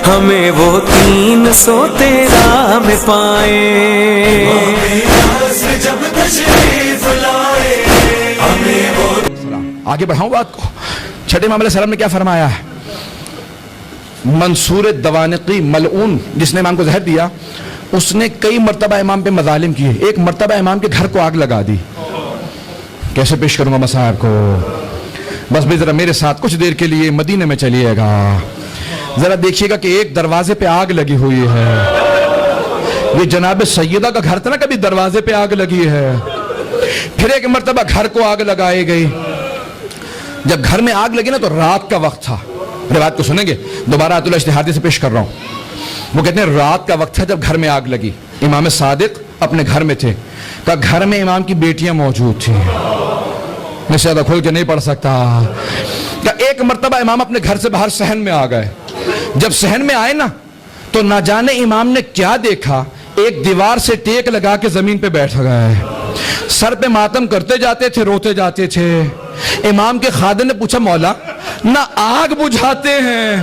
ہمیں وہ 313 میں پائے. آگے بڑھاؤں بات کو. چھٹے امام علیہ السلام نے کیا فرمایا ہے؟ منصور دوانقی ملعون جس نے امام کو زہر دیا، اس نے کئی مرتبہ امام پہ مظالم کیے. ایک مرتبہ امام کے گھر کو آگ لگا دی. کیسے پیش کروں گا مسائل کو؟ بس بھی ذرا میرے ساتھ کچھ دیر کے لیے مدینے میں چلیے گا. ذرا دیکھیے گا کہ ایک دروازے پہ آگ لگی ہوئی ہے. یہ جناب سیدہ کا گھر تھا نا، کبھی دروازے پہ آگ لگی ہے. پھر ایک مرتبہ گھر کو آگ لگائی گئی. جب گھر میں آگ لگی نا تو رات کا وقت تھا. روایت کو سنیں گے، دوبارہ آیت اللہ اجتہادی سے پیش کر رہا ہوں. وہ کہتے ہیں رات کا وقت تھا جب گھر میں آگ لگی. امام صادق اپنے گھر میں تھے. کہا گھر میں امام کی بیٹیاں موجود تھیں. میں زیادہ کھول کے نہیں پڑھ سکتا. کہا ایک مرتبہ امام اپنے گھر سے باہر صحن میں آ گئے. جب صحن میں آئے نا تو نہ جانے امام نے کیا دیکھا، ایک دیوار سے ٹیک لگا کے زمین پہ بیٹھ گئے. سر پہ ماتم کرتے جاتے تھے، روتے جاتے تھے. امام کے خادم نے پوچھا مولا، نہ آگ بجھاتے ہیں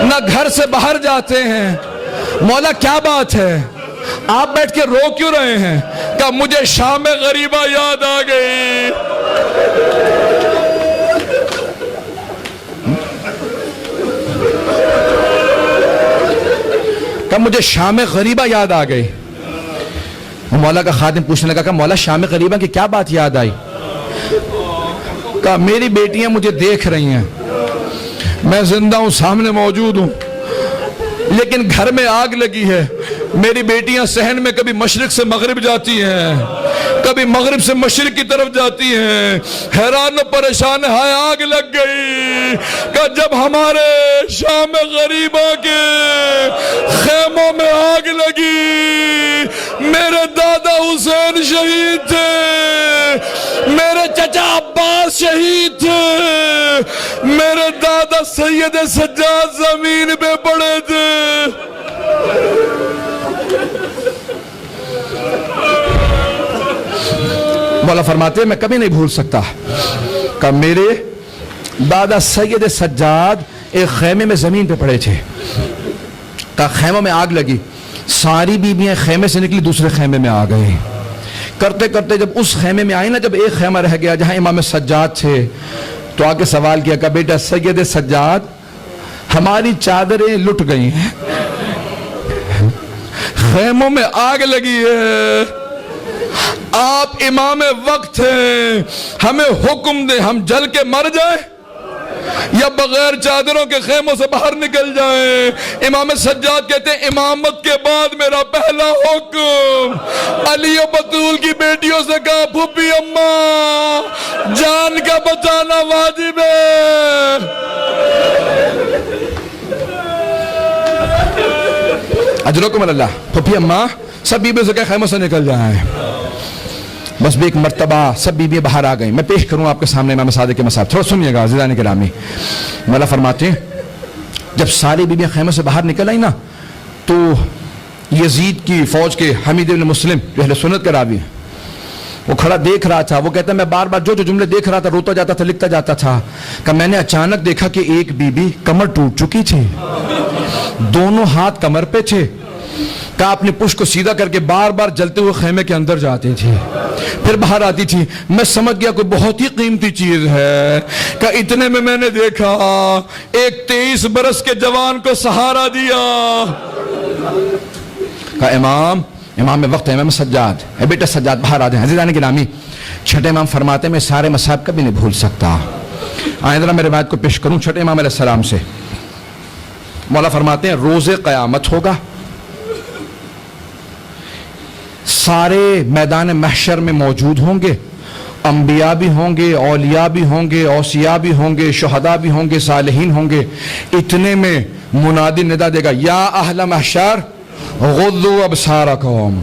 نہ گھر سے باہر جاتے ہیں، مولا کیا بات ہے، آپ بیٹھ کے رو کیوں رہے ہیں؟ کہا مجھے شام غریبہ یاد آ گئی. کہا مجھے شام غریبہ یاد آ گئی. مولا کا خادم پوچھنے لگا کہ مولا شام غریبہ کی کیا بات یاد آئی؟ کہا میری بیٹیاں مجھے دیکھ رہی ہیں، میں زندہ ہوں، سامنے موجود ہوں، لیکن گھر میں آگ لگی ہے. میری بیٹیاں صحن میں کبھی مشرق سے مغرب جاتی ہیں، کبھی مغرب سے مشرق کی طرف جاتی ہیں. حیران و پریشان، ہائے آگ لگ گئی. کہ جب ہمارے شام غریبہ کے خیموں میں آگ لگی، میرے دادا حسین شہید تھے، میرے چچا عباس شہید تھے، میرے دادا سید سجاد زمین پہ پڑے تھے. مولا فرماتے ہیں میں کبھی نہیں بھول سکتا کہ میرے دادا سید سجاد ایک خیمے میں زمین پہ پڑے تھے. کہ خیموں میں آگ لگی، ساری بیویاں خیمے سے نکلی، دوسرے خیمے میں آ گئی. کرتے کرتے جب اس خیمے میں آئی نا، جب ایک خیمہ رہ گیا جہاں امام سجاد تھے، تو آ کے سوال کیا کہ بیٹا سید سجاد، ہماری چادریں لٹ گئی ہیں، خیموں میں آگ لگی ہے، آپ امام وقت ہیں، ہمیں حکم دیں ہم جل کے مر جائیں یا بغیر چادروں کے خیموں سے باہر نکل جائیں. امام سجاد کہتے ہیں امامت کے بعد میرا پہلا حکم علی و بطول کی بیٹیوں سے کہا پھوپھی اماں جان کا بچانا واجب ہے. اجرکم اللہ. پھوپھی اماں سب بیبیوں سے کہا خیموں سے نکل جائیں. بس بھی ایک مرتبہ سب بیویاں باہر آ گئیں. میں پیش کروں آپ کے سامنے امام صادق کے مصاحب، تھوڑا سنیے گا عزیزان گرامی. مولا فرماتے ہیں جب ساری بیویاں خیمے سے باہر نکل آئی نا تو یزید کی فوج کے حمید بن مسلم جو اہل سنت کا راوی ہیں، وہ کھڑا دیکھ رہا تھا. وہ کہتا ہے میں بار بار جو جملے دیکھ رہا تھا روتا جاتا تھا، لکھتا جاتا تھا. کہ میں نے اچانک دیکھا کہ ایک بیوی کمر ٹوٹ چکی تھی، دونوں ہاتھ کمر پہ تھے. کہا اپنے پشت کو سیدھا کر کے بار بار جلتے ہوئے خیمے کے اندر جاتی تھی، پھر باہر آتی تھی. میں سمجھ گیا کوئی بہت ہی قیمتی چیز ہے. کہ اتنے میں نے دیکھا ایک 23 برس کے جوان کو سہارا دیا. کہ امام وقت ہے، امام سجاد اے بیٹا سجاد باہر آ جائیں. عزیزان گرامی، چھٹے امام فرماتے میں سارے مصائب کبھی نہیں بھول سکتا. آئیں ذرا میرے بات کو پیش کروں چھٹے امام علیہ السلام سے. مولا فرماتے ہیں روز قیامت ہوگا، سارے میدان محشر میں موجود ہوں گے، انبیاء بھی ہوں گے، اولیاء بھی ہوں گے، اوصیاء بھی ہوں گے، شہداء بھی ہوں گے، صالحین ہوں گے. اتنے میں منادی ندا دے گا یا اہل محشر غضوا ابصارکم،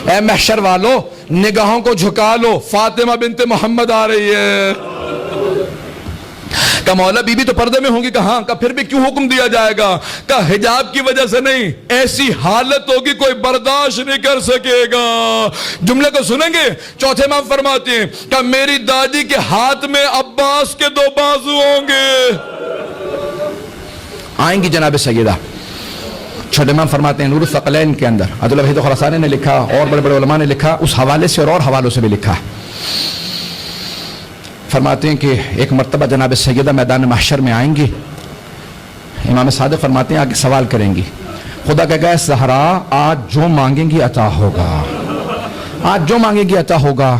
اے محشر والو نگاہوں کو جھکا لو، فاطمہ بنت محمد آ رہی ہے. کہ مولا بی بی تو پردے میں ہوں گی. کہاں؟ کہ پھر بھی کیوں حکم دیا جائے گا؟ کہ حجاب کی وجہ سے نہیں، ایسی حالت ہوگی کوئی برداشت نہیں کر سکے گا. جملے کو سنیں گے. چوتھے امام فرماتے ہیں کہ میری دادی کے ہاتھ میں عباس کے 2 بازو ہوں گے. آئیں گی جناب سیدہ چھوٹے امام فرماتے ہیں نور الثقلین کے اندر عبداللہ وحید خراسانی نے لکھا اور بڑے بڑے علماء نے لکھا اس حوالے سے اور حوالوں سے بھی لکھا. فرماتے ہیں کہ ایک مرتبہ جناب سیدہ میدان محشر میں آئیں گی. امام صادق فرماتے ہیں آگے سوال کریں گی, خدا کہے گا زہرا آج جو مانگیں گی عطا ہوگا, آج جو مانگیں گی عطا ہوگا.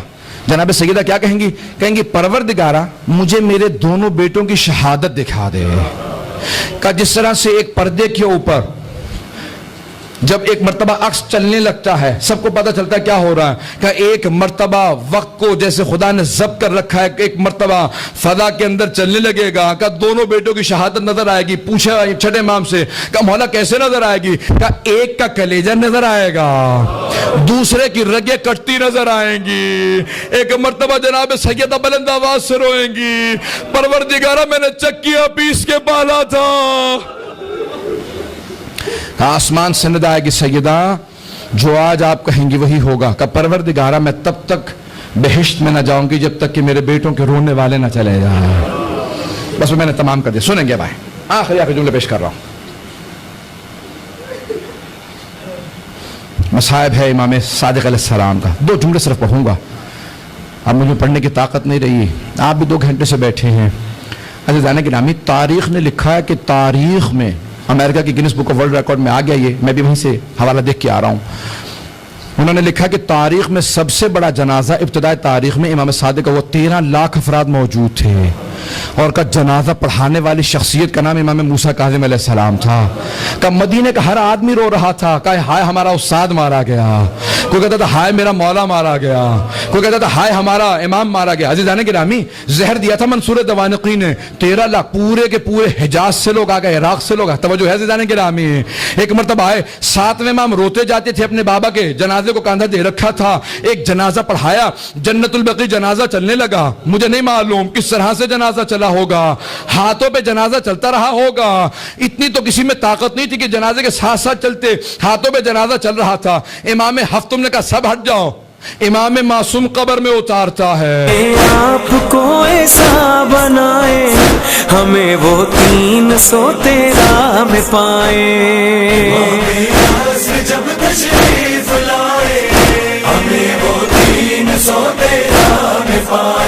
جناب سیدہ کیا کہیں گی؟ کہیں گی پروردگارا مجھے میرے دونوں بیٹوں کی شہادت دکھا دے. کہ جس طرح سے ایک پردے کے اوپر جب ایک مرتبہ عکس چلنے لگتا ہے سب کو پتہ چلتا ہے کیا ہو رہا ہے, کہ ایک مرتبہ وقت کو جیسے خدا نے ضبط کر رکھا ہے, کہ ایک مرتبہ فضا کے اندر چلنے لگے گا, کہ دونوں بیٹوں کی شہادت نظر آئے گی. پوچھا چھٹے امام سے کہ مولا کیسے نظر آئے گی؟ کہ ایک کا کلیجہ نظر آئے گا, دوسرے کی رگیں کٹتی نظر آئیں گی. ایک مرتبہ جناب سیدہ بلند آواز سے روئیں گی, پروردگارہ میں نے چکیاں پیس کے پالا تھا. آسمان سے ندا آئے گی سیدہ جو آج آپ کہیں گی وہی ہوگا. کہ پروردگارہ میں تب تک بہشت میں نہ جاؤں گی جب تک کہ میرے بیٹوں کے رونے والے نہ چلے جائیں. بس میں نے تمام کر دیا. سنیں گے بھائی, آخری جملے پیش کر رہا ہوں. مصائب ہے امام صادق علیہ السلام کا. 2 جملے صرف پڑھوں گا, اب مجھے پڑھنے کی طاقت نہیں رہی. آپ بھی 2 گھنٹے سے بیٹھے ہیں. عزیزان گرامی, تاریخ نے لکھا ہے کہ تاریخ میں امریکہ کی grains book of world record میں آ گیا, یہ میں بھی وہیں سے حوالہ دیکھ کے آ رہا ہوں. انہوں نے لکھا کہ تاریخ میں سب سے بڑا جنازہ ابتدائی تاریخ میں امام صادق کا وہ 13 لاکھ افراد موجود تھے, اور کا جنازہ پڑھانے والی شخصیت کا نام امام موسیٰ کاظم علیہ السلام تھا. کہ مدینے کا ہر آدمی رو رہا تھا کہ ہائے ہمارا استاد مارا گیا, کوئی کہتا تھا ہائے میرا مولا مارا گیا, کوئی کہتا تھا ہائے ہمارا امام مارا گیا. عزیزان گرامی, زہر دیا تھا منصور دوانقی نے, 13 لاکھ پورے کے پورے حجاز سے لوگ آ گئے, عراق سے لوگ. توجہ ہے عزیزان گرامی, ایک مرتبہ آئے 7ویں امام روتے جاتے تھے اپنے بابا کے جنازے کو کاندھا دے رکھا تھا. ایک جنازہ پڑھایا, جنت البقیع جنازہ چلنے لگا. مجھے نہیں معلوم کس طرح سے جنازہ چلا ہوگا, ہاتھوں پہ جنازہ چلتا رہا ہوگا. اتنی تو کسی میں طاقت نہیں تھی کہ جنازے کے ساتھ ساتھ چلتے, ہاتھوں پہ جنازہ چل رہا تھا. امام ہفتم نے کہا سب ہٹ جاؤ, امام معصوم قبر میں اتارتا ہے. آپ کو ایسا بنائے ہمیں وہ 300 13 میں پائے. جب تشریف لائے ہمیں وہ 313 میں پائے.